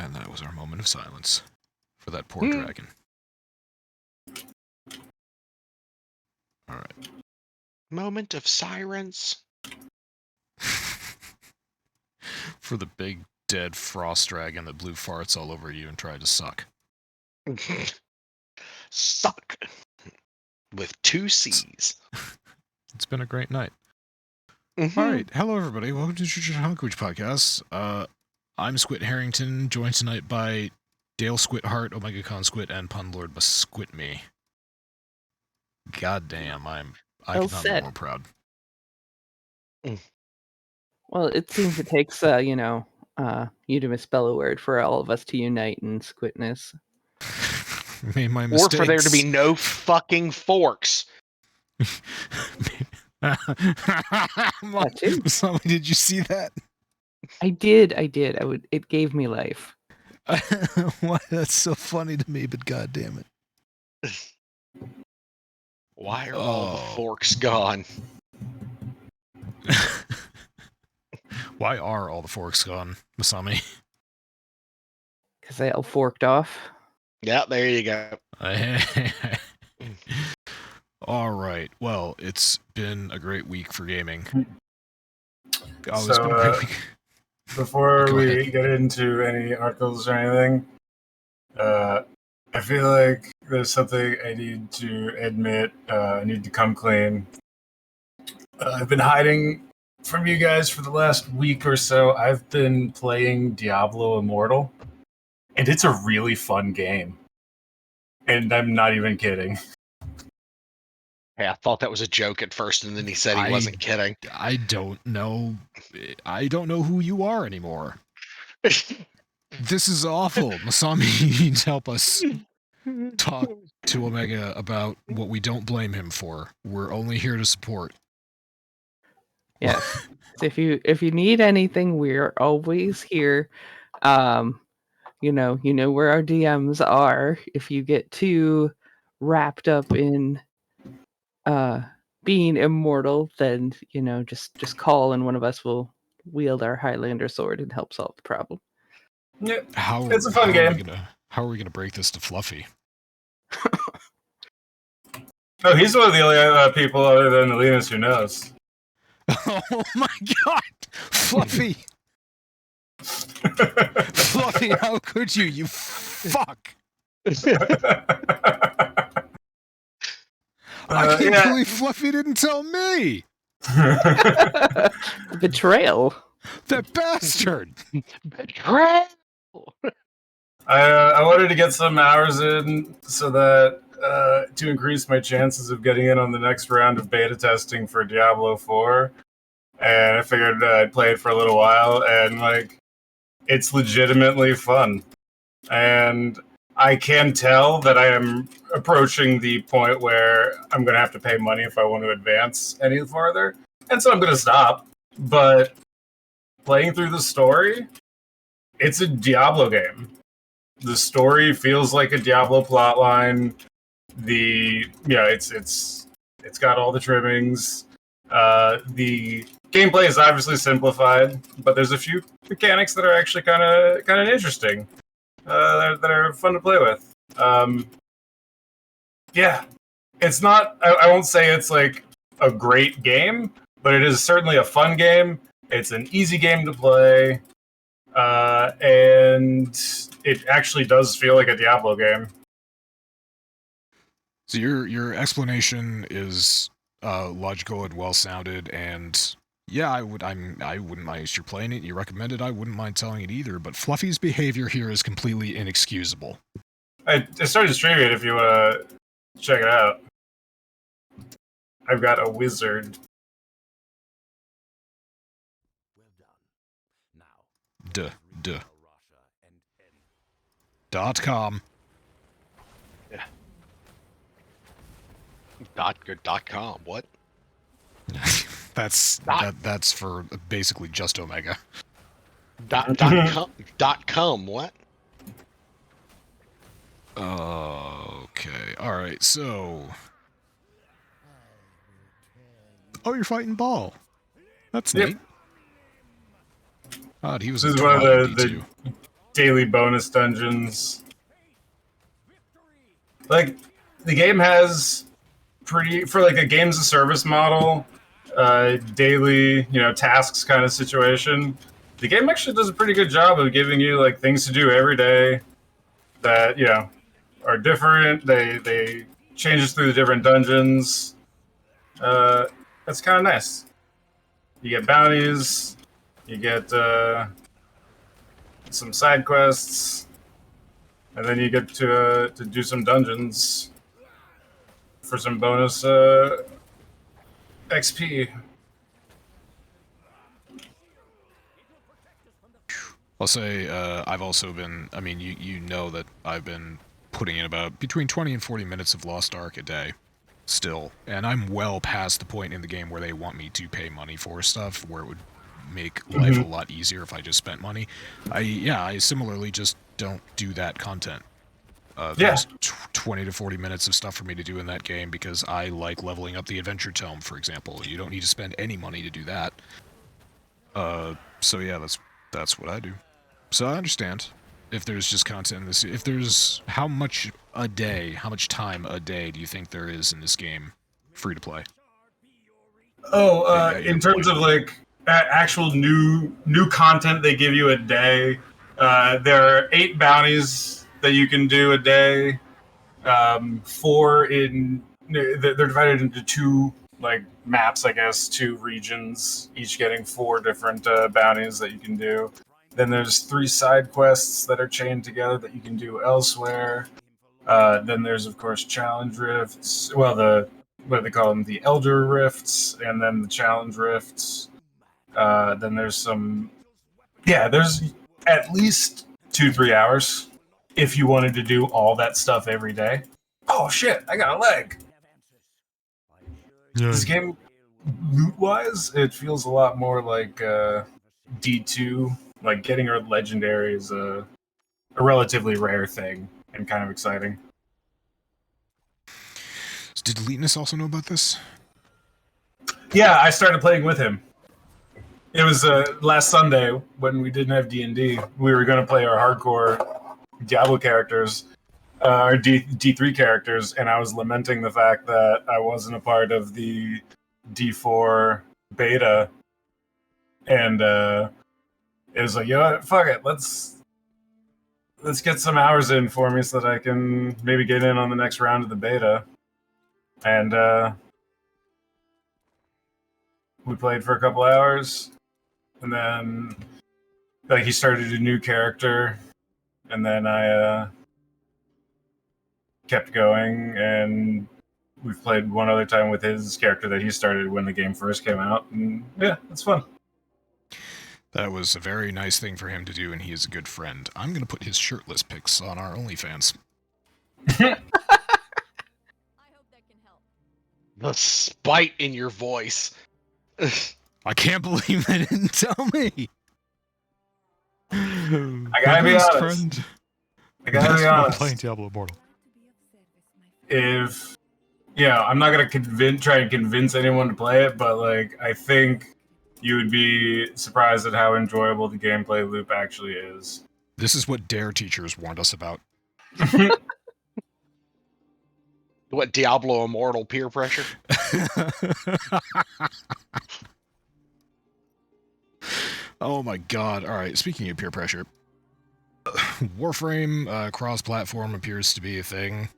And that was our moment of silence for that poor dragon. Alright. Moment of silence. For the big, dead frost dragon that blew farts all over you and tried to suck. Suck. With 2 C's. It's been a great night. Mm-hmm. Alright, hello everybody. Welcome to Church of Chonkwij podcast. I'm Squit Harrington, joined tonight by Dale Squithart, OmegaConstruct, and Punlord Squitme. God damn, I could not be more proud. Well, it seems it takes, you to misspell a word for all of us to unite in squitness. Made my mistakes. Or for there to be no fucking forks. Masami, did you see that? I did. It gave me life. Why? That's so funny to me, but god damn it. Why are all the forks gone? Why are all the forks gone, Masami? Because they all forked off. Yeah, there you go. All right. Well, it's been a great week for gaming. Before we get into any articles or anything, I feel like there's something I need to admit. I need to come clean. I've been hiding from you guys for the last week or so. I've been playing Diablo Immortal, and it's a really fun game. And I'm not even kidding. Hey, I thought that was a joke at first, and then he said he wasn't kidding. I don't know who you are anymore. This is awful. Masami, you need to help us talk to Omega about what we don't blame him for. We're only here to support. Yes. If you need anything, we're always here. You know where our DMs are. If you get too wrapped up in being immortal, then just call and one of us will wield our Highlander sword and help solve the problem. Yeah, it's a fun game. How are we gonna break this to Fluffy? Oh, he's one of the only people other than Linus who knows. Oh my god! Fluffy! Fluffy, how could you? You fuck! I can't believe Fluffy didn't tell me! Betrayal. That bastard! Betrayal! I wanted to get some hours in so that to increase my chances of getting in on the next round of beta testing for Diablo 4. And I figured I'd play it for a little while, and it's legitimately fun. And I can tell that I am approaching the point where I'm going to have to pay money if I want to advance any farther. And so I'm going to stop. But playing through the story, it's a Diablo game. The story feels like a Diablo plotline. It's got all the trimmings. The gameplay is obviously simplified, but there's a few mechanics that are actually kind of interesting. That are fun to play with. It's not. I won't say it's like a great game, but it is certainly a fun game. It's an easy game to play, and it actually does feel like a Diablo game. So your explanation is logical and well-sounded, and yeah, I wouldn't mind if you're playing it. You recommend it. I wouldn't mind telling it either. But Fluffy's behavior here is completely inexcusable. I started streaming it if you want to check it out. I've got a wizard. .com. Yeah. .com. What? That's for basically just Omega. .com. What? Okay. All right. So. Oh, you're fighting Ball. That's neat. God, he was. This is one of daily bonus dungeons. Like, the game has for like a games of service model, daily, tasks kind of situation. The game actually does a pretty good job of giving you like things to do every day that, are different. They changes through the different dungeons. That's kind of nice. You get bounties, you get some side quests, and then you get to do some dungeons for some bonus XP. I'll say I've also been, I mean, you know that I've been putting in about between 20 and 40 minutes of Lost Ark a day still, and I'm well past the point in the game where they want me to pay money for stuff, where it would make life a lot easier if I just spent money. I similarly just don't do that content. There's 20 to 40 minutes of stuff for me to do in that game because I like leveling up the adventure tome, for example. You don't need to spend any money to do that. So yeah, that's what I do. So I understand if there's just content in this. If there's how much time a day do you think there is in this game, free to play? Oh, in terms of like actual new content they give you a day, there are 8 bounties that you can do a day. 4 they're divided into 2 like maps, I guess, 2 regions, each getting 4 different bounties that you can do. Then there's 3 side quests that are chained together that you can do elsewhere. Then there's, of course, challenge rifts. Well, what do they call them? The Elder Rifts, and then the Challenge Rifts. Then there's there's at least 2-3 hours if you wanted to do all that stuff every day. Oh shit, I got a leg. Yeah. This game, loot-wise, it feels a lot more like D2. Like, getting a legendary is a relatively rare thing and kind of exciting. Did Leetness also know about this? Yeah, I started playing with him. It was last Sunday when we didn't have D&D. We were going to play our hardcore Diablo characters, our D3 characters, and I was lamenting the fact that I wasn't a part of the D4 beta. And it was like, fuck it, let's get some hours in for me so that I can maybe get in on the next round of the beta. And we played for a couple hours, and then he started a new character, and then I kept going, and we've played one other time with his character that he started when the game first came out, and yeah, it's fun. That was a very nice thing for him to do, and he is a good friend. I'm going to put his shirtless pics on our OnlyFans. The spite in your voice. I can't believe they didn't tell me. I gotta be honest. Friend. I gotta be honest. Playing Diablo Immortal. I'm not gonna try and convince anyone to play it, but like, I think you would be surprised at how enjoyable the gameplay loop actually is. This is what DARE teachers warned us about. What, Diablo Immortal peer pressure? Oh my god. Alright, speaking of peer pressure, Warframe cross-platform appears to be a thing.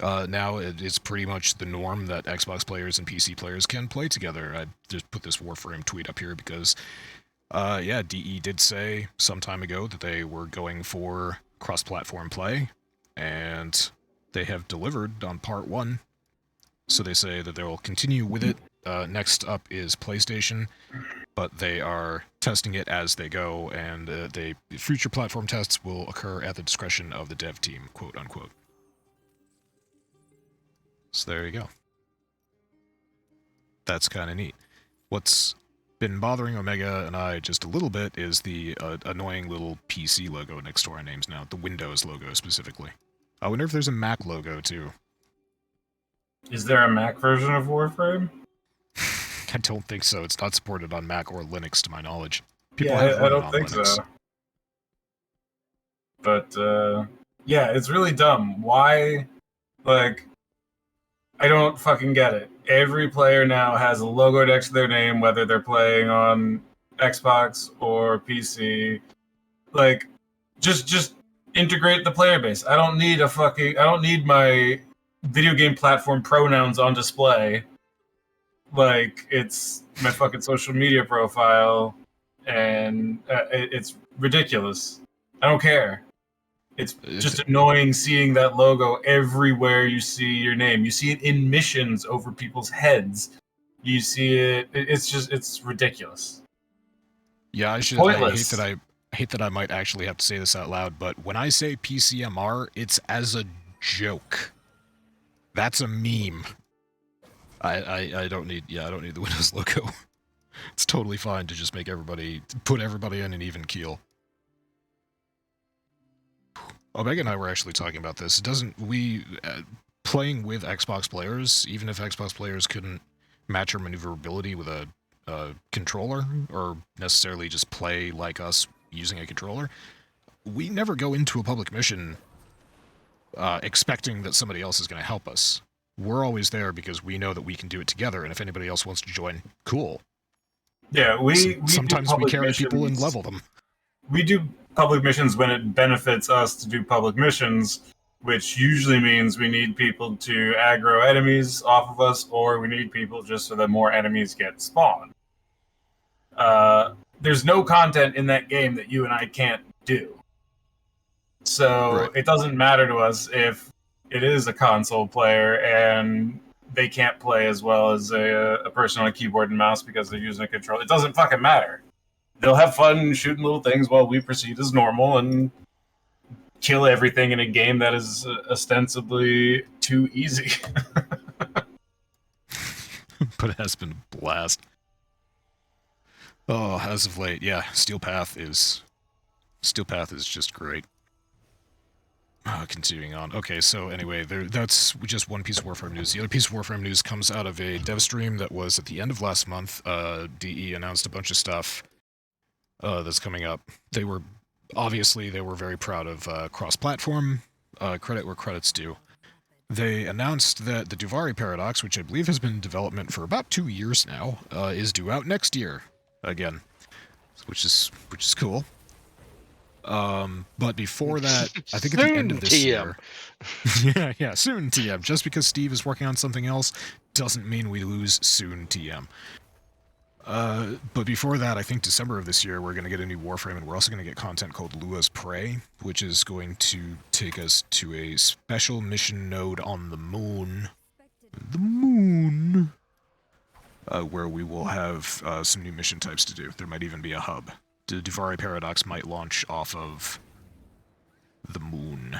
Now it's pretty much the norm that Xbox players and PC players can play together. I just put this Warframe tweet up here because, DE did say some time ago that they were going for cross-platform play, and they have delivered on part 1. So they say that they will continue with it. Next up is PlayStation, but they are testing it as they go, and future platform tests will occur at the discretion of the dev team, quote unquote. So there you go. That's kind of neat. What's been bothering Omega and I just a little bit is the annoying little PC logo next to our names now, the Windows logo specifically. I wonder if there's a Mac logo too. Is there a Mac version of Warframe? I don't think so. It's not supported on Mac or Linux, to my knowledge. I don't think Linux. So. But yeah, it's really dumb. Why? Like, I don't fucking get it. Every player now has a logo next to their name, whether they're playing on Xbox or PC. Like, just integrate the player base. I don't need my video game platform pronouns on display. Like, it's my fucking social media profile, and it's ridiculous. I don't care. It's just annoying seeing that logo everywhere you see your name. You see it in missions over people's heads. You see it. It's ridiculous. Yeah, I hate that I might actually have to say this out loud, but when I say PCMR, it's as a joke. That's a meme. I don't need the Windows logo. It's totally fine to just put everybody in an even keel. Omega and I were actually talking about this. Playing with Xbox players, even if Xbox players couldn't match our maneuverability with a controller, or necessarily just play like us using a controller, we never go into a public mission expecting that somebody else is going to help us. We're always there because we know that we can do it together, and if anybody else wants to join, cool. Yeah, sometimes we carry people and level them. We do public missions when it benefits us to do public missions, which usually means we need people to aggro enemies off of us, or we need people just so that more enemies get spawned. There's no content in that game that you and I can't do. So It doesn't matter to us if it is a console player and they can't play as well as a person on a keyboard and mouse because they're using a controller. It doesn't fucking matter. They'll have fun shooting little things while we proceed as normal and kill everything in a game that is ostensibly too easy. But it has been a blast. Oh, as of late, yeah, Steel Path is just great. Continuing on. Okay, so anyway, that's just one piece of Warframe news. The other piece of Warframe news comes out of a dev stream that was at the end of last month. DE announced a bunch of stuff that's coming up. They were very proud of cross-platform. Credit where credit's due. They announced that the Duvari Paradox, which I believe has been in development for about 2 years now, is due out next year again, which is cool. But before that, I think at the end of this year, yeah, soon TM. Just because Steve is working on something else doesn't mean we lose soon TM. But before that, I think December of this year, we're going to get a new Warframe, and we're also going to get content called Lua's Prey, which is going to take us to a special mission node on the moon. The moon! Where we will have some new mission types to do. There might even be a hub. The Duvari Paradox might launch off of the moon.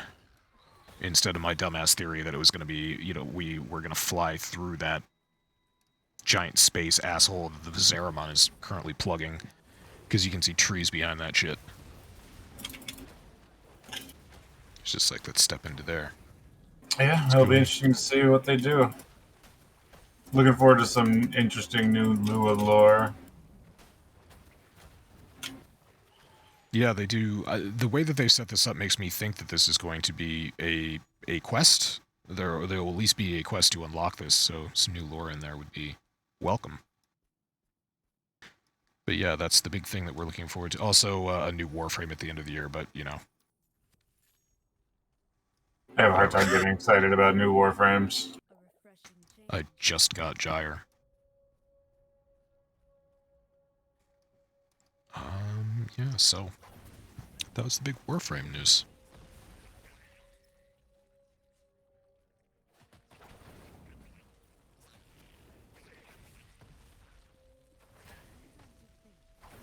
Instead of my dumbass theory that it was going to be, we were going to fly through that giant space asshole that the Zeraman is currently plugging, because you can see trees behind that shit. It's just like, let's step into there. Yeah, it'll be interesting to see what they do. Looking forward to some interesting new Lua lore. Yeah, they do. The way that they've set this up makes me think that this is going to be a quest. There will at least be a quest to unlock this, so some new lore in there would be welcome. But yeah, that's the big thing that we're looking forward to. Also, a new Warframe at the end of the year, but, I have a hard time getting excited about new Warframes. I just got Gyre. Yeah, so that was the big Warframe news.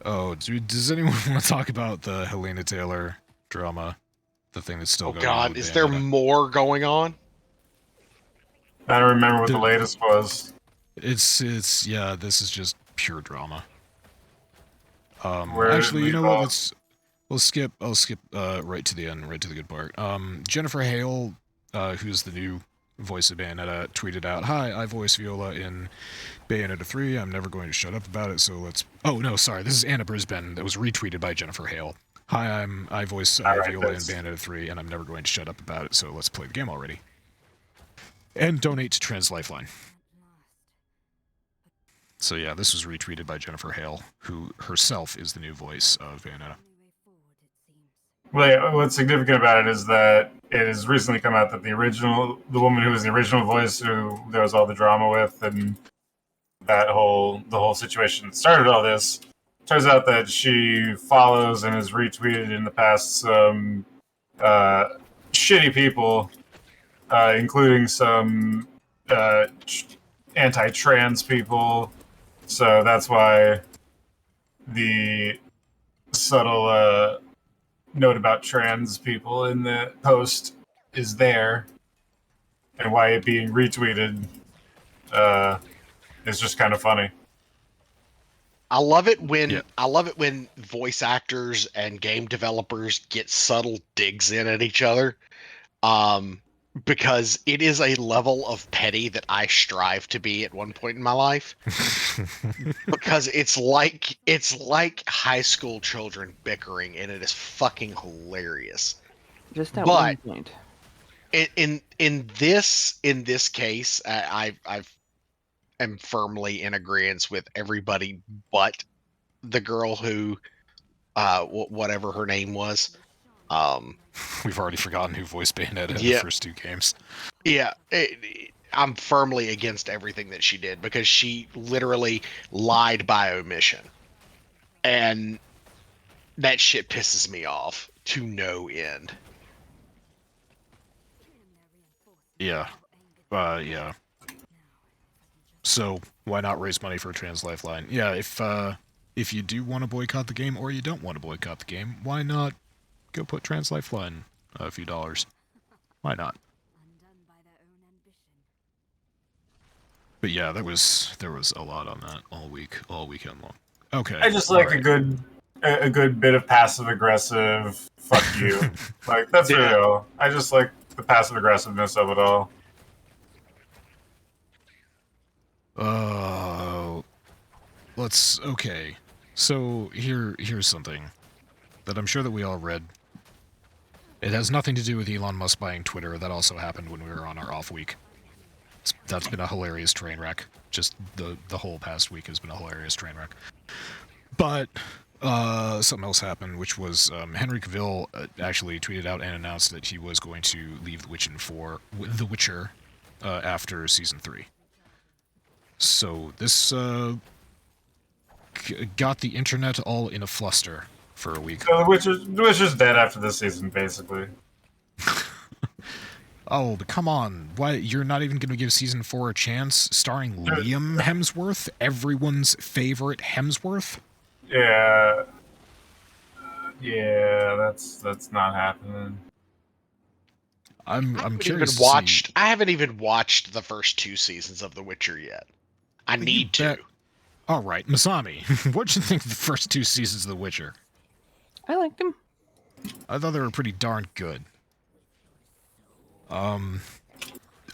Oh, does anyone want to talk about the Helena Taylor drama? The thing that's still going on? Oh god, is there more going on? I don't remember what the latest was. Yeah, this is just pure drama. Where actually, you know what? I'll skip right to the end, right to the good part. Jennifer Hale, who's the new voice of Bayonetta, tweeted out, "Hi, I voice Viola in Bayonetta 3. I'm never going to shut up about it, so let's..." Oh, no, sorry. This is Anna Brisbane that was retweeted by Jennifer Hale. Hi, I voice All right, Viola in that's- Bayonetta 3, and I'm never going to shut up about it, so let's play the game already. And donate to Trans Lifeline. So yeah, this was retweeted by Jennifer Hale, who herself is the new voice of Bayonetta. Well, yeah, what's significant about it is that it has recently come out that the woman who was the original voice, who there was all the drama with, and the whole situation that started all this, turns out that she follows and has retweeted in the past some shitty people, including some anti-trans people. So that's why the subtle note about trans people in the post is there, and why it being retweeted is just kind of funny. I love it when voice actors and game developers get subtle digs in at each other. Because it is a level of petty that I strive to be at one point in my life. Because it's like high school children bickering, and it is fucking hilarious. Just at But one point. in this case, I am firmly in agreement with everybody but the girl who, whatever her name was. We've already forgotten who voiced Bayonetta in the Yeah. first two games. Yeah, I'm firmly against everything that she did because she literally lied by omission. And that shit pisses me off to no end. Yeah. Yeah. So, why not raise money for a Trans Lifeline? Yeah, if you do want to boycott the game or you don't want to boycott the game, why not go put Trans Lifeline a few dollars? Why not? But yeah, there was a lot on that all weekend long. Okay. I just like right. a good bit of passive aggressive fuck you. Like that's really all. I just like the passive aggressiveness of it all. Okay. So here's something that I'm sure that we all read. It has nothing to do with Elon Musk buying Twitter. That also happened when we were on our off week. That's been a hilarious train wreck. Just the whole past week has been a hilarious train wreck. But something else happened, which was Henry Cavill actually tweeted out and announced that he was going to leave The Witcher after season 3. So this got the internet all in a fluster for a week. So the Witcher's dead after this season, basically. Oh, but come on. Why, you're not even going to give season 4 a chance, starring Liam Hemsworth, everyone's favorite Hemsworth? Yeah. Yeah, that's not happening. I'm curious. I haven't even watched the first 2 seasons of The Witcher yet. I need to. All right, Masami, what'd you think of the first 2 seasons of The Witcher? I liked him. I thought they were pretty darn good. I'm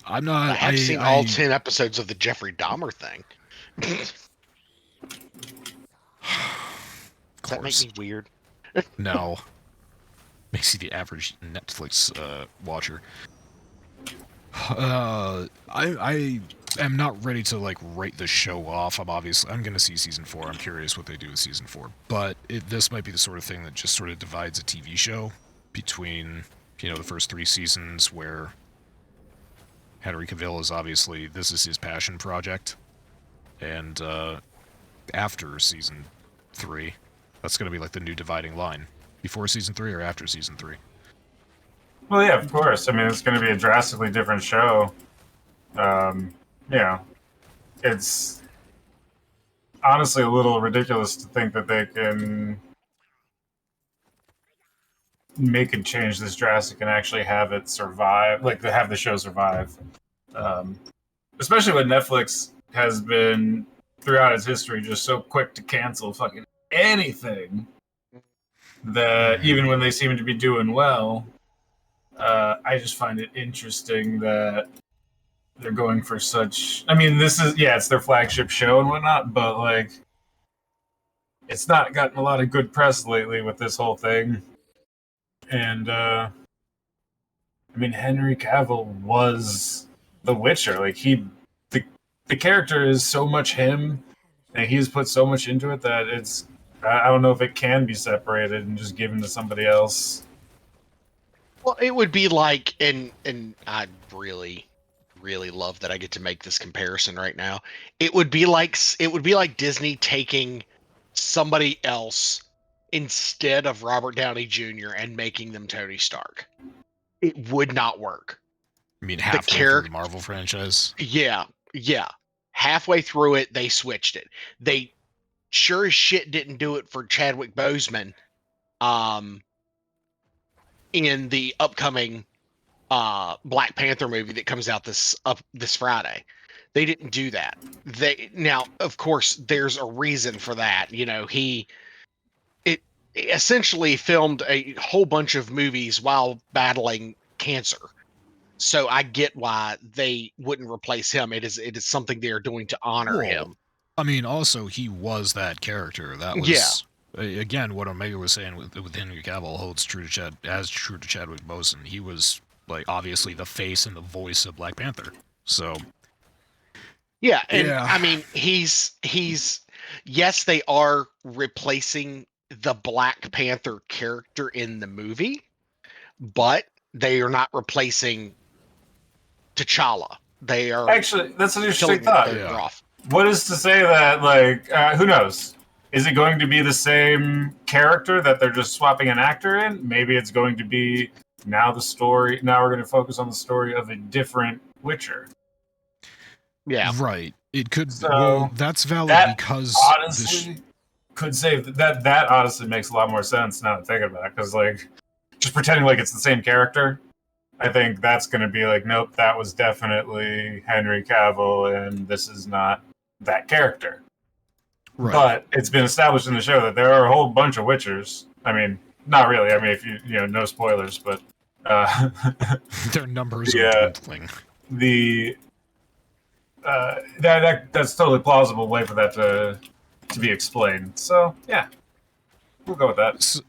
not. I have seen all 10 episodes of the Jeffrey Dahmer thing. Does that make me weird? No. Makes you the average Netflix watcher. I am not ready to like write the show off. I'm gonna see season 4. I'm curious what they do with season 4. But this might be the sort of thing that just sort of divides a TV show between, the first 3 seasons where Henry Cavill is obviously, this is his passion project, and after season 3, that's gonna be like the new dividing line. Before season 3 or after season 3? Well, yeah, of course. I mean, it's going to be a drastically different show. It's honestly a little ridiculous to think that they can make a change this drastic and actually have it survive, like to have the show survive. Especially when Netflix has been, throughout its history, just so quick to cancel fucking anything that even when they seem to be doing well, I just find it interesting that they're going for such. I mean, it's their flagship show and whatnot, but like, it's not gotten a lot of good press lately with this whole thing. And I mean, Henry Cavill was the Witcher. Like the character is so much him, and he's put so much into it that I don't know if it can be separated and just given to somebody else. Well, it would be like, and I really, really love that I get to make this comparison right now. It would be like Disney taking somebody else instead of Robert Downey Jr. and making them Tony Stark. It would not work. I mean, halfway through the Marvel franchise. Yeah. Halfway through it, they switched it. They sure as shit didn't do it for Chadwick Boseman. In the upcoming Black Panther movie that comes out this Friday. They didn't do that. Now, of course, there's a reason for that. You know, it essentially filmed a whole bunch of movies while battling cancer. So I get why they wouldn't replace him. It is something they are doing to honor him. I mean, also he was that character. That was again what Omega was saying with Henry Cavill holds true to Chadwick Boseman. He was like obviously the face and the voice of Black Panther. So I mean he's yes, they are replacing the Black Panther character in the movie, but they are not replacing T'Challa. They are actually, that's an interesting thought. Yeah. What is to say that, like, who knows? Is it going to be the same character that they're just swapping an actor in? Maybe it's going to be now we're going to focus on the story of a different Witcher. Yeah. Right. It could. So, well, that's valid because honestly could say that honestly makes a lot more sense now that I'm thinking about it. Because, like, just pretending like it's the same character, I think that's going to be like, nope, that was definitely Henry Cavill, and this is not that character. Right. But it's been established in the show that there are a whole bunch of Witchers. I mean, not really. I mean, if you know, no spoilers, but their numbers are dwindling. That's totally plausible way for that to be explained. So yeah, we'll go with that. So,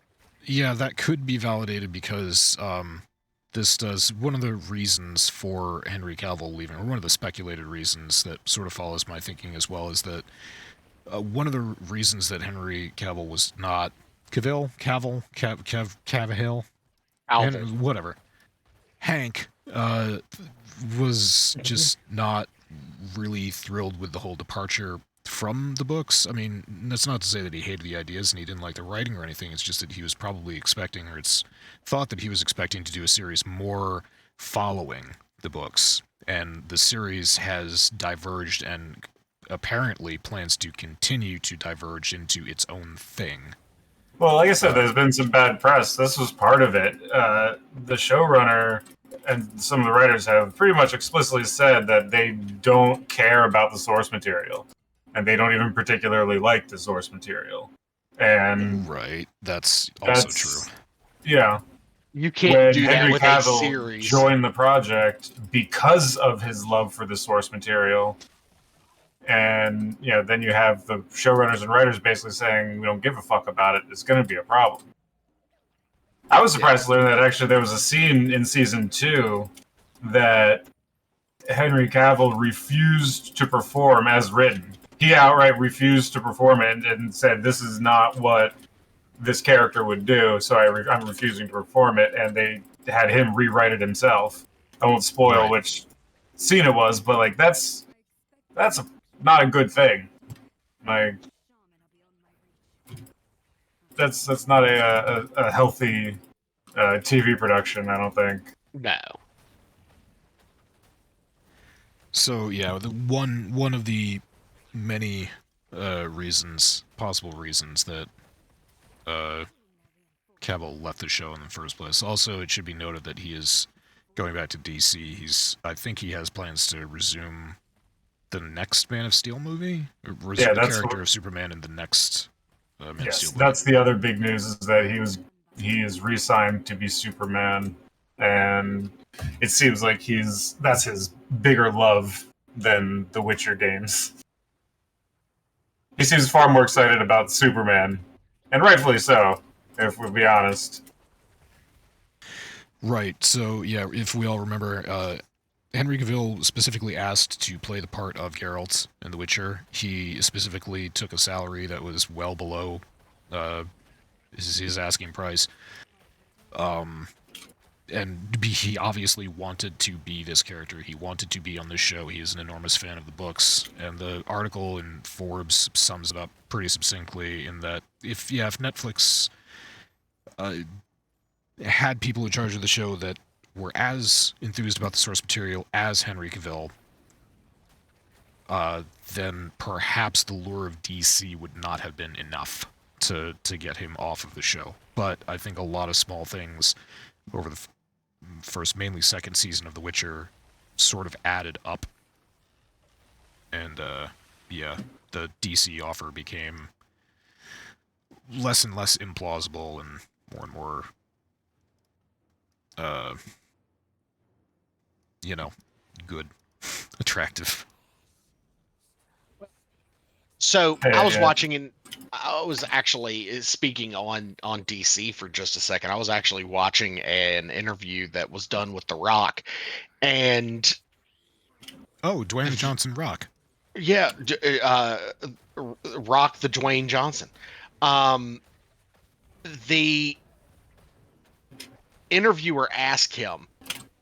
yeah, that could be validated because this does one of the reasons for Henry Cavill leaving, or one of the speculated reasons that sort of follows my thinking as well, is that one of the reasons that Henry Cavill was not Cavill, whatever, Hank was just not really thrilled with the whole departure from the books. I mean, that's not to say that he hated the ideas and he didn't like the writing or anything. It's just that he was probably expecting, or it's thought that he was expecting to do a series more following the books. And the series has diverged and apparently plans to continue to diverge into its own thing. Well, like I said, there's been some bad press. This was part of it. The showrunner and some of the writers have pretty much explicitly said that they don't care about the source material. And they don't even particularly like the source material. And right, that's also true. Yeah. You can't do that with Henry a Cavill series. Joined the project because of his love for the source material. And then you have the showrunners and writers basically saying, we don't give a fuck about it. It's going to be a problem. I was surprised to learn that actually there was a scene in season 2 that Henry Cavill refused to perform as written. He outright refused to perform it and said, this is not what this character would do, so I'm refusing to perform it, and they had him rewrite it himself. I won't spoil which scene it was, but like that's not a good thing. Like that's not a healthy TV production, I don't think. No. So yeah, the one of the many possible reasons that Cavill left the show in the first place. Also, it should be noted that he is going back to DC. I think he has plans to resume the next Man of Steel movie. Resume the character of Superman in the next Man of Steel movie. That's the other big news, is that he is re-signed to be Superman, and it seems like that's his bigger love than the Witcher games. He seems far more excited about Superman, and rightfully so, if we'll be honest. Right. So yeah, if we all remember, Henry Cavill specifically asked to play the part of Geralt in The Witcher. He specifically took a salary that was well below his asking price. And he obviously wanted to be this character. He wanted to be on this show. He is an enormous fan of the books. And the article in Forbes sums it up pretty succinctly in that if Netflix had people in charge of the show that were as enthused about the source material as Henry Cavill, then perhaps the lure of DC would not have been enough to get him off of the show. But I think a lot of small things over the first, mainly second season of The Witcher sort of added up. And, the DC offer became less and less implausible and more, good, attractive. So Yeah, I was yeah. watching, and I was actually speaking on DC for just a second. I was actually watching an interview that was done with The Rock, and Oh, Dwayne Johnson Rock. yeah, Rock the Dwayne Johnson. The interviewer asked him,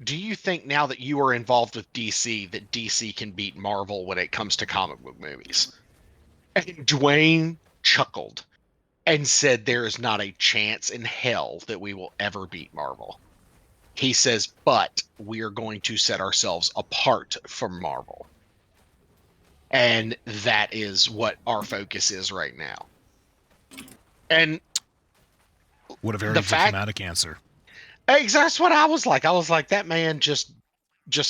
"Do you think now that you are involved with DC that DC can beat Marvel when it comes to comic book movies?" And Dwayne chuckled and said, "There is not a chance in hell that we will ever beat Marvel." He says, "But we are going to set ourselves apart from Marvel." And that is what our focus is right now. And What a very the fact, diplomatic answer. that's what I was like. I was like, that man just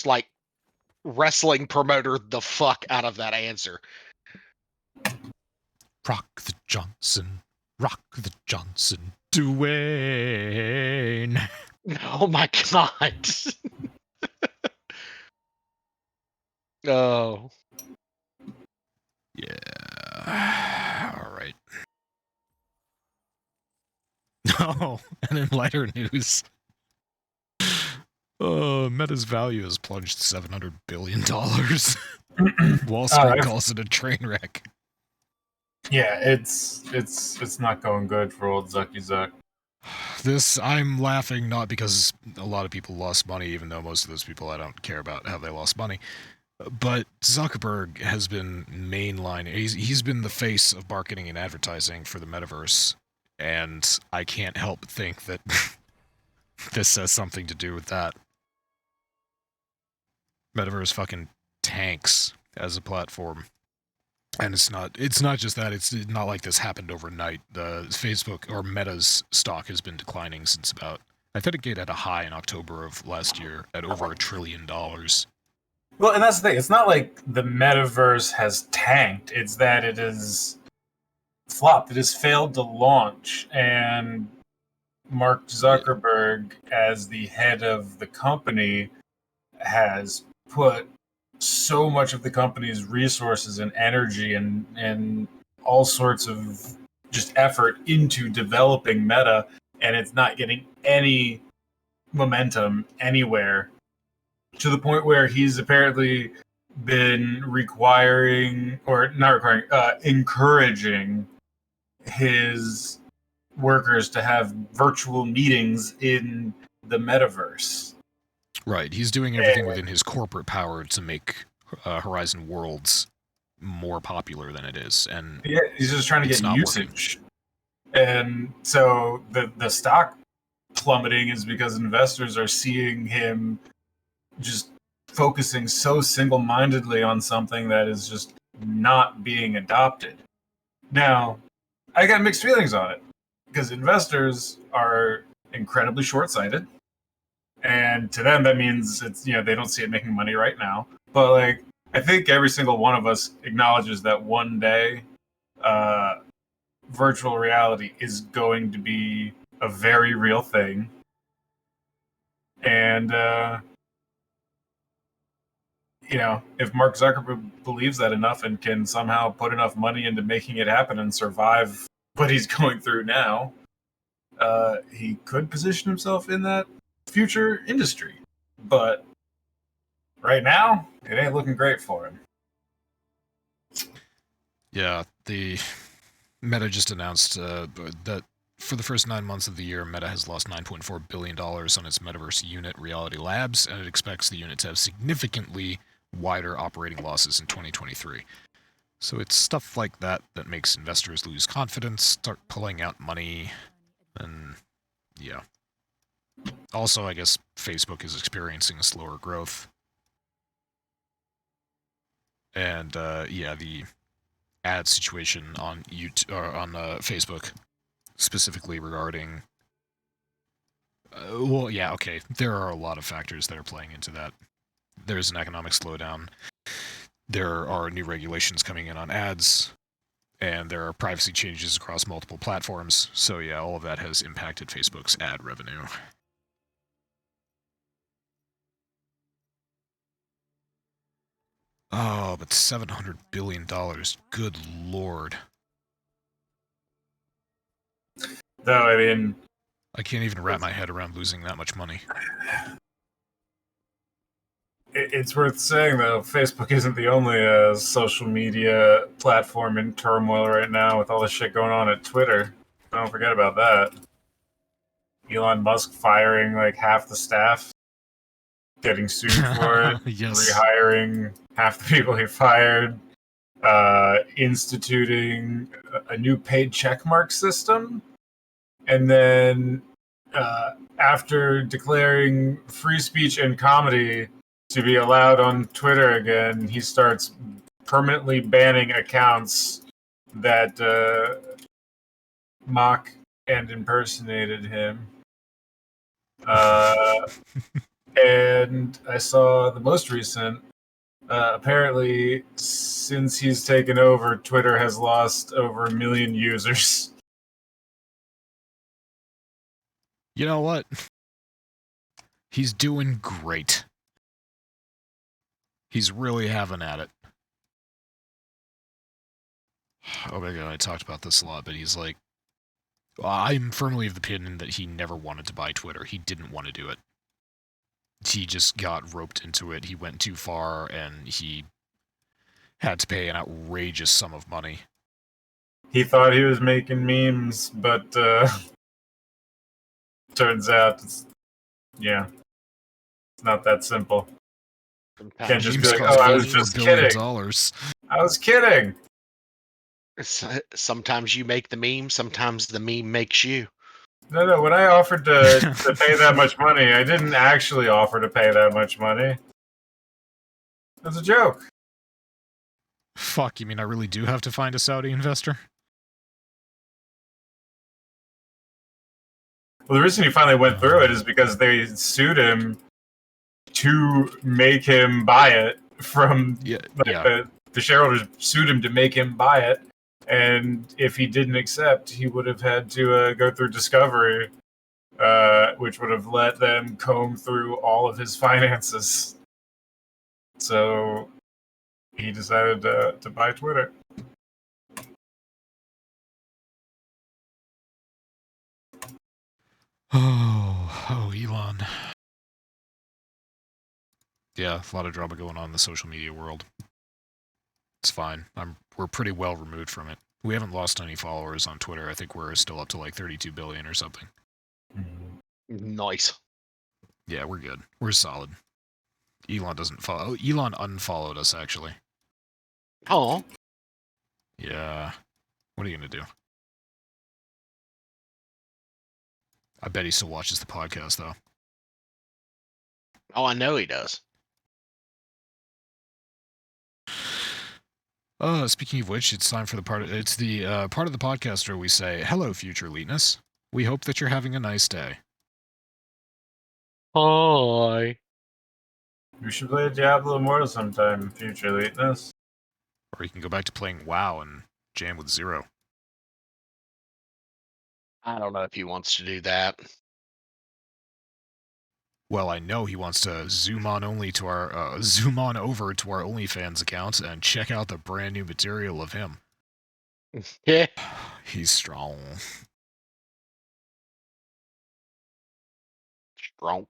like wrestling promoter the fuck out of that answer. Rock the Johnson, Dwayne. Oh my god. Oh. Yeah. All right. Oh, and in lighter news, Meta's value has plunged $700 billion. Wall Street calls it a train wreck. Yeah, it's not going good for old Zucky Zuck. I'm laughing not because a lot of people lost money, even though most of those people I don't care about how they lost money. But Zuckerberg has been mainline. He's been the face of marketing and advertising for the metaverse, and I can't help but think that this has something to do with that. Metaverse fucking tanks as a platform. And it's not just that. It's not like this happened overnight. The Facebook or Meta's stock has been declining since about, I think it hit at a high in October of last year at over $1 trillion. Well, and that's the thing. It's not like the metaverse has tanked. It's that it has flopped. It has failed to launch. And Mark Zuckerberg, as the head of the company, has put so much of the company's resources and energy and all sorts of just effort into developing Meta, and it's not getting any momentum anywhere, to the point where he's apparently been encouraging his workers to have virtual meetings in the metaverse. Right, he's doing everything within his corporate power to make Horizon Worlds more popular than it is, and yeah, he's just trying to get usage. And so the stock plummeting is because investors are seeing him just focusing so single-mindedly on something that is just not being adopted. Now, I got mixed feelings on it, because investors are incredibly short-sighted, and to them that means it's, they don't see it making money right now. But like, I think every single one of us acknowledges that one day virtual reality is going to be a very real thing. And if Mark Zuckerberg believes that enough and can somehow put enough money into making it happen and survive what he's going through now, he could position himself in that future industry. But right now, it ain't looking great for him. Yeah, the Meta just announced that for the first 9 months of the year, Meta has lost $9.4 billion on its metaverse unit, Reality Labs, and it expects the unit to have significantly wider operating losses in 2023. So it's stuff like that that makes investors lose confidence, start pulling out money, and yeah. Also, I guess Facebook is experiencing a slower growth. And yeah, the ad situation on YouTube or on Facebook, specifically regarding. Well, yeah, okay. There are a lot of factors that are playing into that. There's an economic slowdown. There are new regulations coming in on ads, and there are privacy changes across multiple platforms. So yeah, all of that has impacted Facebook's ad revenue. Oh, but $700 billion. Good lord. No, I mean, I can't even wrap my head around losing that much money. it's worth saying, though, Facebook isn't the only social media platform in turmoil right now with all the shit going on at Twitter. Don't forget about that. Elon Musk firing like half the staff, getting sued for it, Yes. rehiring half the people he fired, instituting a new paid checkmark system, and then after declaring free speech and comedy to be allowed on Twitter again, he starts permanently banning accounts that mock and impersonated him. And I saw the most recent. Apparently, since he's taken over, Twitter has lost over 1 million users. You know what? He's doing great. He's really having at it. Oh my god, I talked about this a lot, but he's like, I'm firmly of the opinion that he never wanted to buy Twitter. He didn't want to do it. He just got roped into it. He went too far, and he had to pay an outrageous sum of money. He thought he was making memes, but turns out it's not that simple. Can't just be like, oh, I was just kidding. I was kidding. Sometimes you make the meme, sometimes the meme makes you. No, when I offered to pay that much money, I didn't actually offer to pay that much money. It was a joke. Fuck, you mean I really do have to find a Saudi investor? Well, the reason he finally went through it is because they sued him to make him buy it from the shareholders sued him to make him buy it, and if he didn't accept, he would have had to go through discovery, which would have let them comb through all of his finances. So he decided to buy Twitter. Oh, Elon. Yeah, a lot of drama going on in the social media world. It's fine. We're pretty well removed from it. We haven't lost any followers on Twitter. I think we're still up to like 32 billion or something. Nice. Yeah, we're good. We're solid. Elon doesn't follow. Elon unfollowed us, actually. Oh. Yeah. What are you going to do? I bet he still watches the podcast, though. Oh, I know he does. Speaking of which, it's time for the part of the podcast where we say, hello, future eliteness. We hope that you're having a nice day. Hi. We should play Diablo Immortal sometime, future eliteness. Or you can go back to playing WoW and jam with Zero. I don't know if he wants to do that. Well, I know he wants to zoom on over to our OnlyFans account and check out the brand new material of him. Yeah. He's strong. Strong.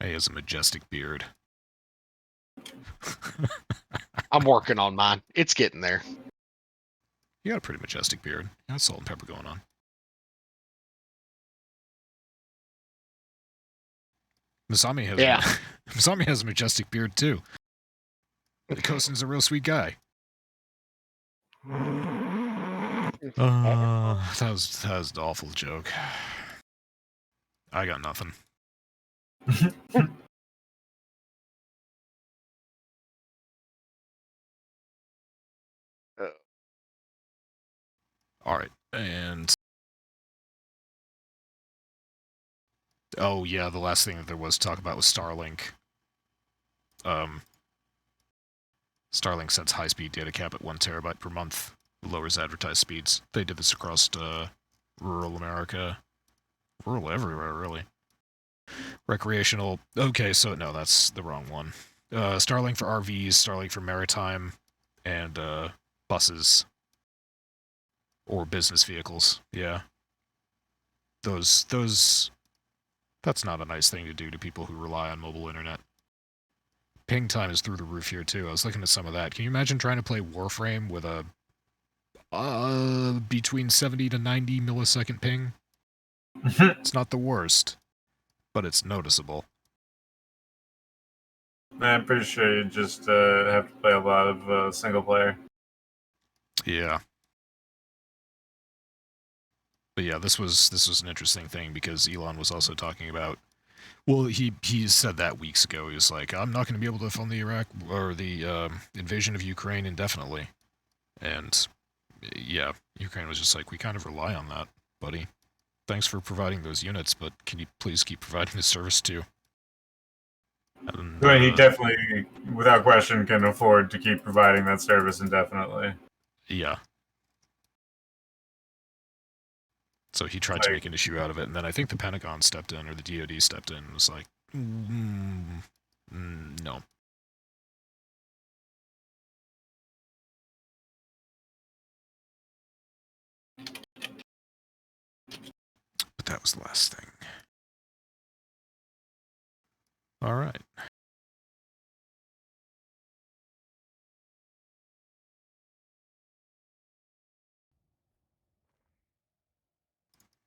He has a majestic beard. I'm working on mine. It's getting there. You got a pretty majestic beard. You got salt and pepper going on. Masami has Masami has a majestic beard too. Kosen's a real sweet guy. That was an awful joke. I got nothing. All right, and oh yeah, the last thing that there was to talk about was Starlink. Starlink sets high-speed data cap at 1 terabyte per month, lowers advertised speeds. They did this across rural America, rural everywhere really. Recreational. Okay, so no, that's the wrong one. Starlink for RVs, Starlink for maritime, and buses or business vehicles. Yeah, those. That's not a nice thing to do to people who rely on mobile internet. Ping time is through the roof here too. I was looking at some of that. Can you imagine trying to play Warframe with a between 70 to 90 millisecond ping? It's not the worst, but it's noticeable. I'm pretty sure you just have to play a lot of single player. Yeah. But yeah, this was an interesting thing because Elon was also talking about. Well, he said that weeks ago. He was like, "I'm not going to be able to fund the Iraq or the invasion of Ukraine indefinitely," and yeah, Ukraine was just like, "We kind of rely on that, buddy. Thanks for providing those units, but can you please keep providing the service too?" And, But he definitely, without question, can afford to keep providing that service indefinitely. Yeah. So he tried to make an issue out of it, and then I think the Pentagon stepped in, or the DoD stepped in, and was like, no. But that was the last thing. All right.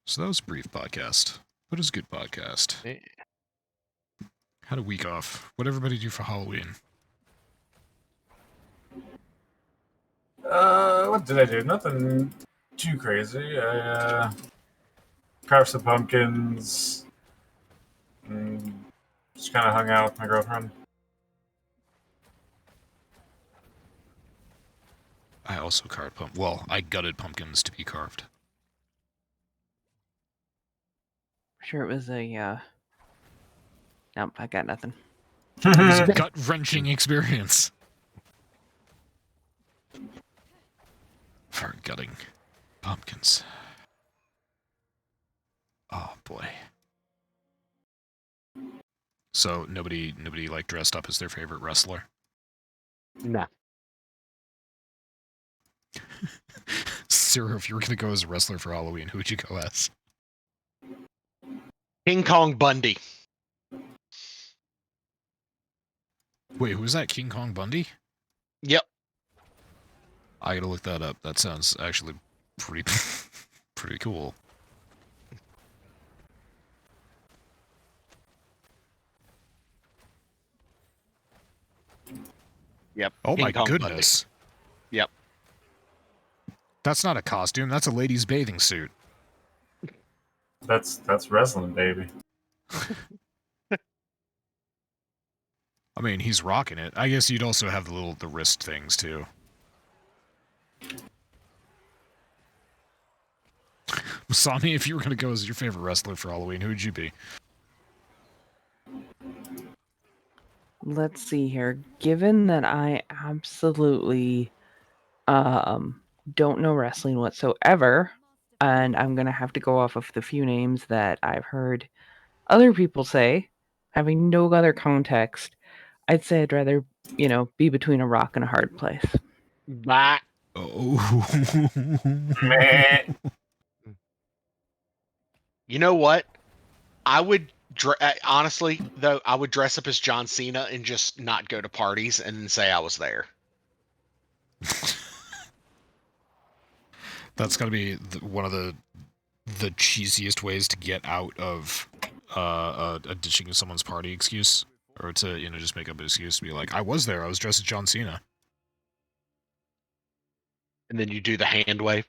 So that was a brief podcast, but it was a good podcast. Had a week off. What'd everybody do for Halloween? What did I do? Nothing too crazy. I carved some pumpkins. And just kind of hung out with my girlfriend. I also carved Well, I gutted pumpkins to be carved. Sure, it was a. Nope, I got nothing. It was a gut-wrenching experience. For gutting pumpkins. Oh boy. So nobody like dressed up as their favorite wrestler? Nah. Sarah, if you were gonna go as a wrestler for Halloween, who would you go as? King Kong Bundy. Wait, who was that? King Kong Bundy? Yep. I gotta look that up. That sounds actually pretty pretty cool. Yep. Oh King my Kong goodness. Bundy. Yep. That's not a costume, that's a lady's bathing suit. That's wrestling, baby. I mean, he's rocking it. I guess you'd also have the wrist things too. Masami, if you were gonna go as your favorite wrestler for Halloween, who would you be? Let's see here. Given that I absolutely don't know wrestling whatsoever, and I'm going to have to go off of the few names that I've heard other people say, having no other context, I'd say I'd rather, be between a rock and a hard place. Bye. Oh. Meh. You know what? I would Honestly, though, I would dress up as John Cena and just not go to parties and then say I was there. That's got to be one of the cheesiest ways to get out of a ditching someone's party excuse, or to just make up an excuse to be like, I was there. I was dressed as John Cena. And then you do the hand wave.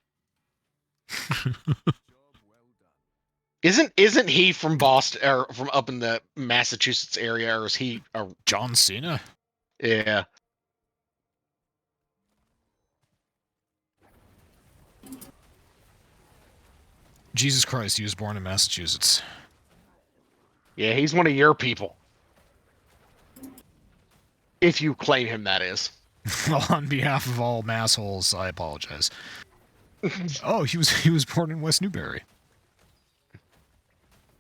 Isn't he from Boston or from up in the Massachusetts area, or is he John Cena? Yeah. Jesus Christ, he was born in Massachusetts. Yeah, he's one of your people. If you claim him, that is. Well, on behalf of all massholes, I apologize. Oh, he was born in West Newbury.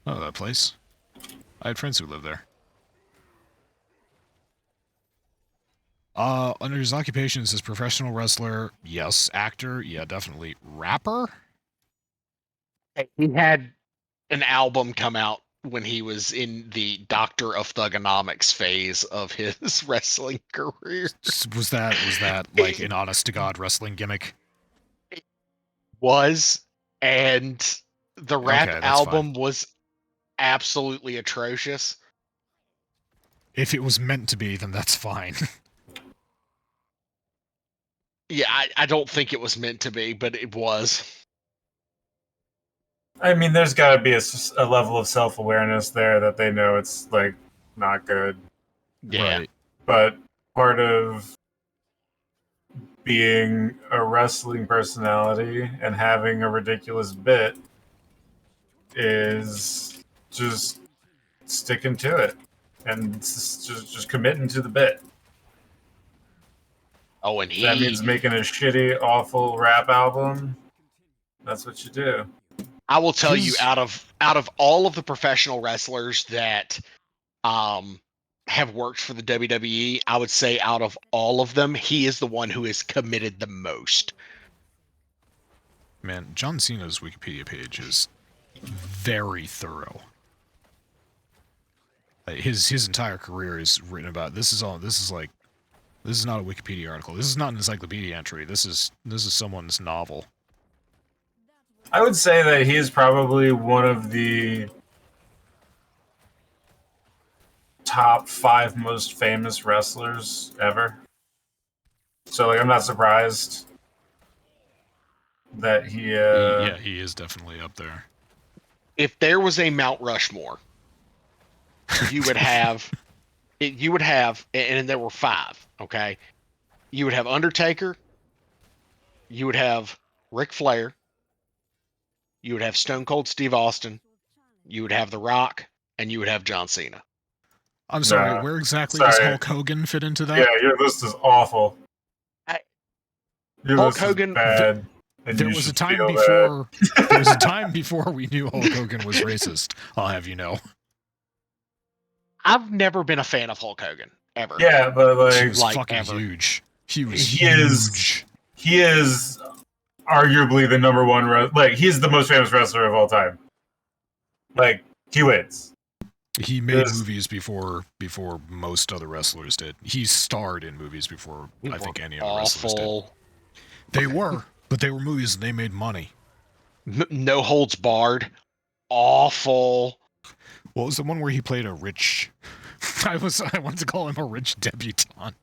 Oh, that place. I had friends who lived there. Under his occupations as professional wrestler, yes. Actor, yeah, definitely. Rapper? He had an album come out when he was in the Doctor of Thugonomics phase of his wrestling career. Was that like an honest to God wrestling gimmick? And the rap album was absolutely atrocious. If it was meant to be, then that's fine. Yeah, I don't think it was meant to be, but it was. I mean, there's got to be a level of self-awareness there that they know it's, like, not good. Yeah. Right. But part of being a wrestling personality and having a ridiculous bit is just sticking to it and just committing to the bit. Oh, and that means making a shitty, awful rap album. That's what you do. I will tell you, out of all of the professional wrestlers that have worked for the WWE, I would say out of all of them, he is the one who is committed the most. Man, John Cena's Wikipedia page is very thorough. His entire career is written about. This is not a Wikipedia article. This is not an encyclopedia entry. This is someone's novel. I would say that he is probably one of the top 5 most famous wrestlers ever. So, like, I'm not surprised that he is definitely up there. If there was a Mount Rushmore, you would have, and there were 5. Okay, you would have Undertaker, you would have Ric Flair, you would have Stone Cold Steve Austin, you would have The Rock, and you would have John Cena. I'm sorry, where exactly does Hulk Hogan fit into that? Yeah, your list is awful. Your Hulk list Hogan, is bad. There was a time before we knew Hulk Hogan was racist. I'll have you know. I've never been a fan of Hulk Hogan ever. Yeah, but he was fucking huge. He was huge. He is arguably the number one. He's the most famous wrestler of all time. Like, he wins. He made movies before most other wrestlers did. He starred in movies before I think any other wrestlers did. They were, but they were movies and they made money. No Holds Barred. Awful. What was the one where he played a rich... I wanted to call him a rich debutante.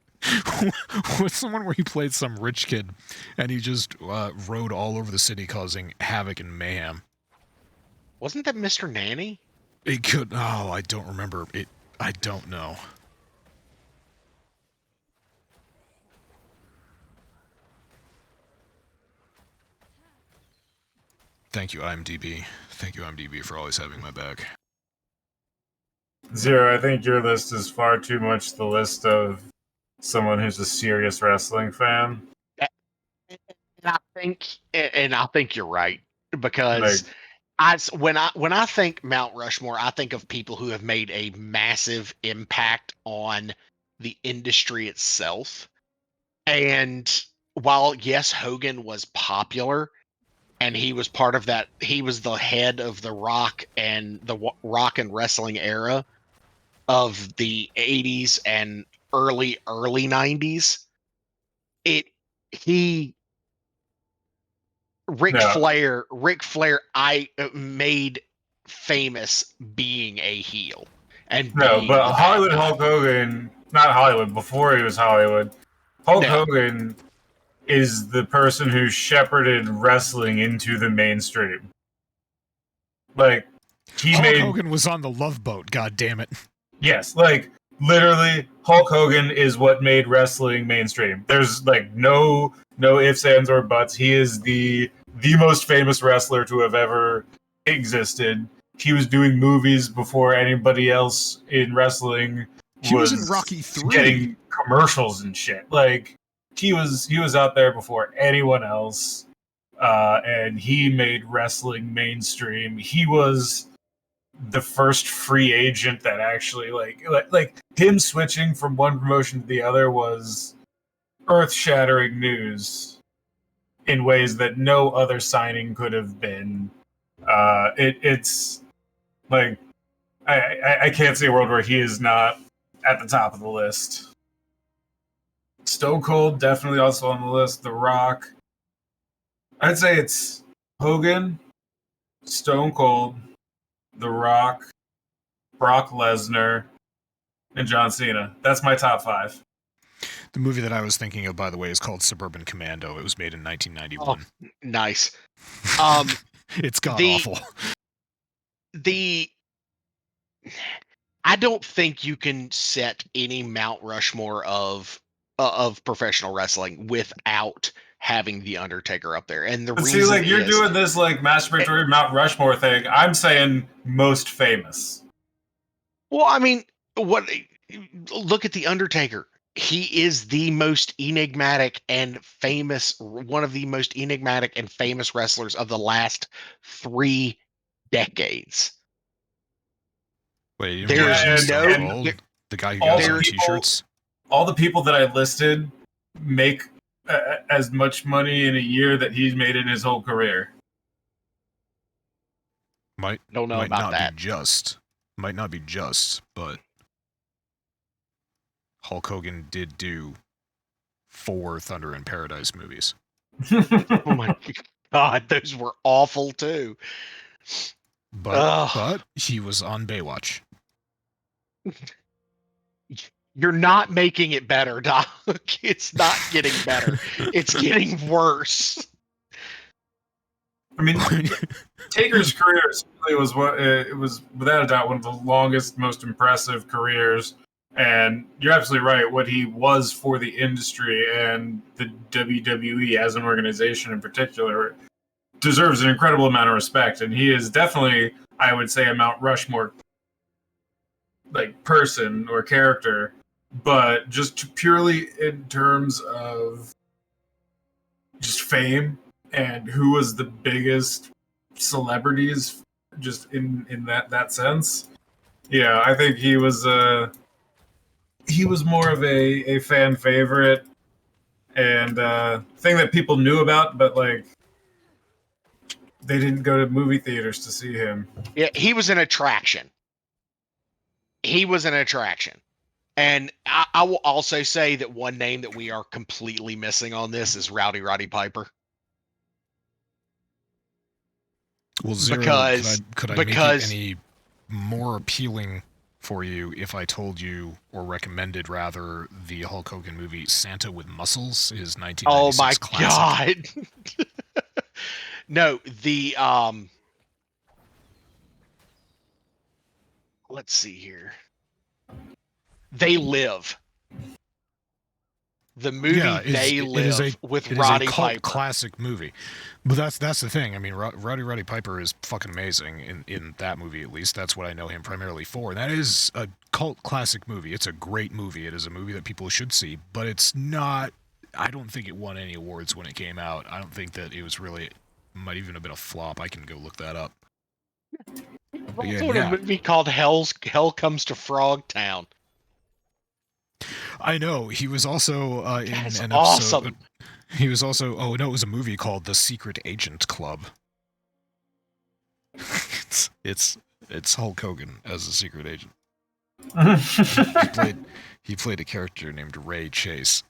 What's the one where he played some rich kid and he just rode all over the city causing havoc and mayhem? Wasn't that Mr. Nanny? It could... Oh, I don't remember. I don't know. Thank you, IMDb. Thank you, IMDb, for always having my back. Zero, I think your list is far too much the list of someone who's a serious wrestling fan. And I think you're right, because when I think Mount Rushmore, I think of people who have made a massive impact on the industry itself. And while yes, Hogan was popular, and he was part of that. He was the head of the rock and wrestling era of the 80s and early 90s. Ric Flair I made famous being a heel and but Hollywood Hulk Hogan, not Hollywood, before he was Hollywood, Hulk Hogan is the person who shepherded wrestling into the mainstream. Like, Hulk Hogan was on the Love Boat, god damn it. Yes, like, literally, Hulk Hogan is what made wrestling mainstream. There's, like, no ifs, ands, or buts. He is the most famous wrestler to have ever existed. He was doing movies before anybody else in wrestling was in Rocky 3. Getting commercials and shit. Like, he was out there before anyone else, and he made wrestling mainstream. He was the first free agent that actually like him switching from one promotion to the other was earth-shattering news in ways that no other signing could have been. It's like I can't see a world where he is not at the top of the list. Stone Cold definitely also on the list. The Rock. I'd say it's Hogan, Stone Cold, The Rock, Brock Lesnar, and John Cena. That's my top 5. The movie that I was thinking of, by the way, is called Suburban Commando. It was made in 1991. Oh, nice. It's god-awful. I don't think you can set any Mount Rushmore of professional wrestling without having the Undertaker up there. And the reason like you're doing this like masturbatory Mount Rushmore thing. I'm saying most famous. Well, I mean, look at the Undertaker. He is the most enigmatic and famous, one of the most enigmatic and famous wrestlers of the last 3 decades. Wait, there's the guy who got on t-shirts. All the people that I listed make as much money in a year that he's made in his whole career. Might not be just, but Hulk Hogan did do 4 Thunder in Paradise movies. Oh my god, those were awful too. But he was on Baywatch. You're not making it better, Doc. It's not getting better. It's getting worse. I mean, Taker's career was it was without a doubt one of the longest, most impressive careers. And you're absolutely right. What he was for the industry and the WWE as an organization in particular deserves an incredible amount of respect. And he is definitely, I would say, a Mount Rushmore like person or character. But just purely in terms of just fame and who was the biggest celebrities, just in that sense, yeah, I think he was more of a fan favorite and thing that people knew about, but like they didn't go to movie theaters to see him. Yeah, he was an attraction. And I will also say that one name that we are completely missing on this is Roddy Piper. Well, Zero, could I make it any more appealing for you if I told you, or recommended rather, the Hulk Hogan movie Santa with Muscles, his 1996 classic? Oh my god! No, the let's see here. They Live. The movie They Live with Roddy Piper. Classic movie. But that's the thing. I mean, Roddy Piper is fucking amazing in that movie, at least. That's what I know him primarily for. And that is a cult classic movie. It's a great movie. It is a movie that people should see. But it's not... I don't think it won any awards when it came out. I don't think that it was really... Might even have been a flop. I can go look that up. Also a movie called Hell Comes to Frogtown. I know. He was also in an episode... Awesome. He was also. Oh no, it was a movie called The Secret Agent Club. it's Hulk Hogan as a secret agent. He played a character named Ray Chase.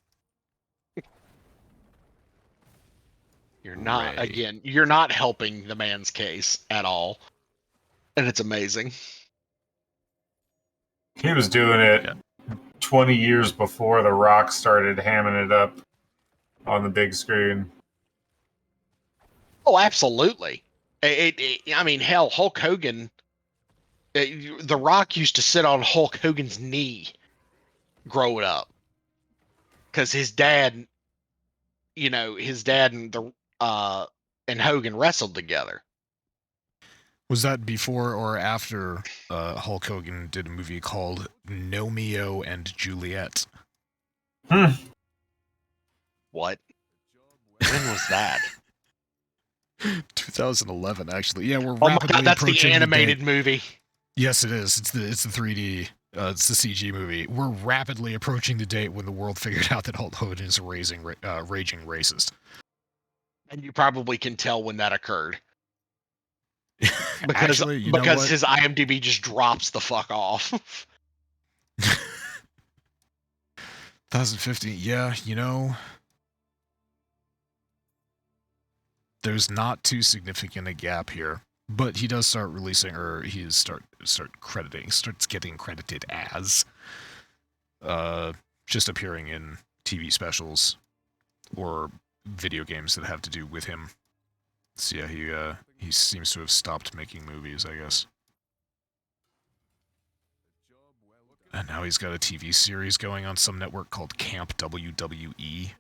You're not helping the man's case at all. And it's amazing. He was doing it 20 years before The Rock started hamming it up on the big screen. Oh, absolutely. I mean, hell, Hulk Hogan. The Rock used to sit on Hulk Hogan's knee growing up because his dad, and Hogan wrestled together. Was that before or after Hulk Hogan did a movie called Romeo and Juliet? What? When was that? 2011, actually. Yeah, we're Oh my rapidly God, that's the approaching animated movie. Yes, it is. It's the 3D. It's the CG movie. We're rapidly approaching the date when the world figured out that Hulk Hogan is a raging racist. And you probably can tell when that occurred. Because Actually, because his IMDb just drops the fuck off. 2015. Yeah, there's not too significant a gap here, but he does start releasing, or he starts getting credited as just appearing in TV specials or video games that have to do with him. So yeah, he seems to have stopped making movies, I guess. And now he's got a TV series going on some network called Camp WWE.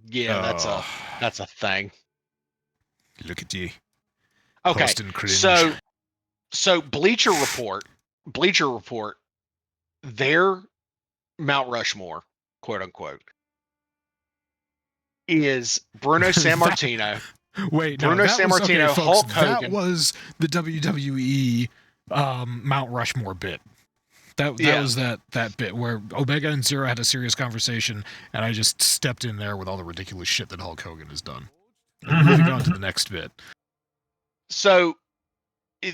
Yeah, that's a thing. Look at you. Okay, Posting cringe. so Bleacher Report, their Mount Rushmore, quote unquote, is Bruno Sammartino. Wait, Bruno no, that was, Sammartino, okay, folks, Hulk Hogan. that was the WWE Mount Rushmore bit. That was that bit where Omega and Zero had a serious conversation, and I just stepped in there with all the ridiculous shit that Hulk Hogan has done. Moving on to the next bit. So,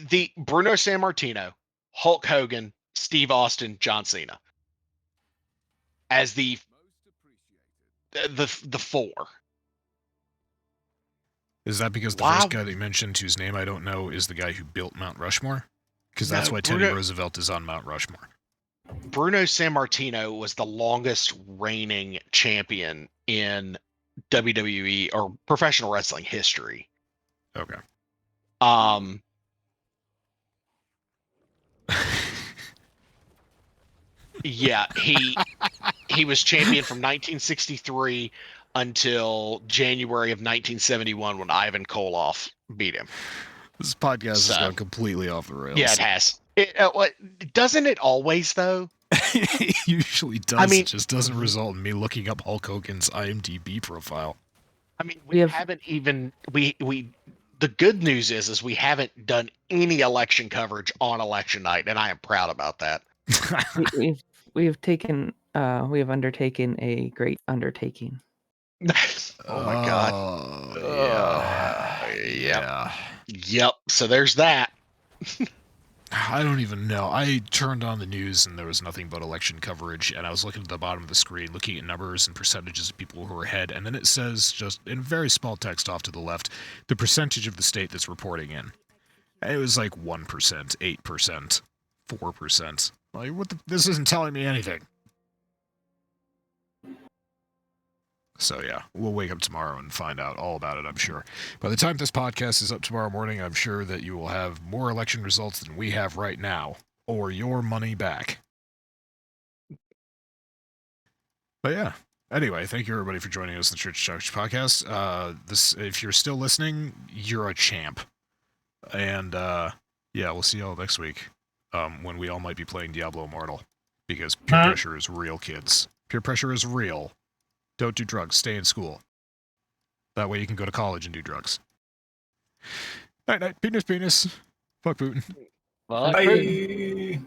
the Bruno Sammartino, Hulk Hogan, Steve Austin, John Cena as the four. Is that because the first guy that you mentioned, whose name I don't know, is the guy who built Mount Rushmore? Because that's why Teddy Roosevelt is on Mount Rushmore. Bruno Sammartino was the longest reigning champion in WWE or professional wrestling history. Okay. Yeah, he was champion from 1963 until January of 1971 when Ivan Koloff beat him. This podcast has gone completely off the rails. Yeah, it has. Doesn't it always, though? It usually does. I mean, it just doesn't result in me looking up Hulk Hogan's IMDb profile. I mean, we haven't even the good news is we haven't done any election coverage on election night, and I am proud about that. we have undertaken a great undertaking. Oh my God. Yeah. Yep. So there's that. I don't even know. I turned on the news and there was nothing but election coverage, and I was looking at the bottom of the screen, looking at numbers and percentages of people who are ahead, and then it says, just in very small text off to the left, the percentage of the state that's reporting in. And it was like 1%, 8%, 4%. Like, this isn't telling me anything. So yeah, we'll wake up tomorrow and find out all about it, I'm sure. By the time this podcast is up tomorrow morning, I'm sure that you will have more election results than we have right now, or your money back. But yeah, anyway, thank you everybody for joining us on the Church of Chonkwij podcast. If you're still listening, you're a champ. And yeah, we'll see y'all next week, when we all might be playing Diablo Immortal, because peer pressure is real, kids. Peer pressure is real. Don't do drugs. Stay in school. That way you can go to college and do drugs. Night, night. Penis. Fuck Putin. Bye.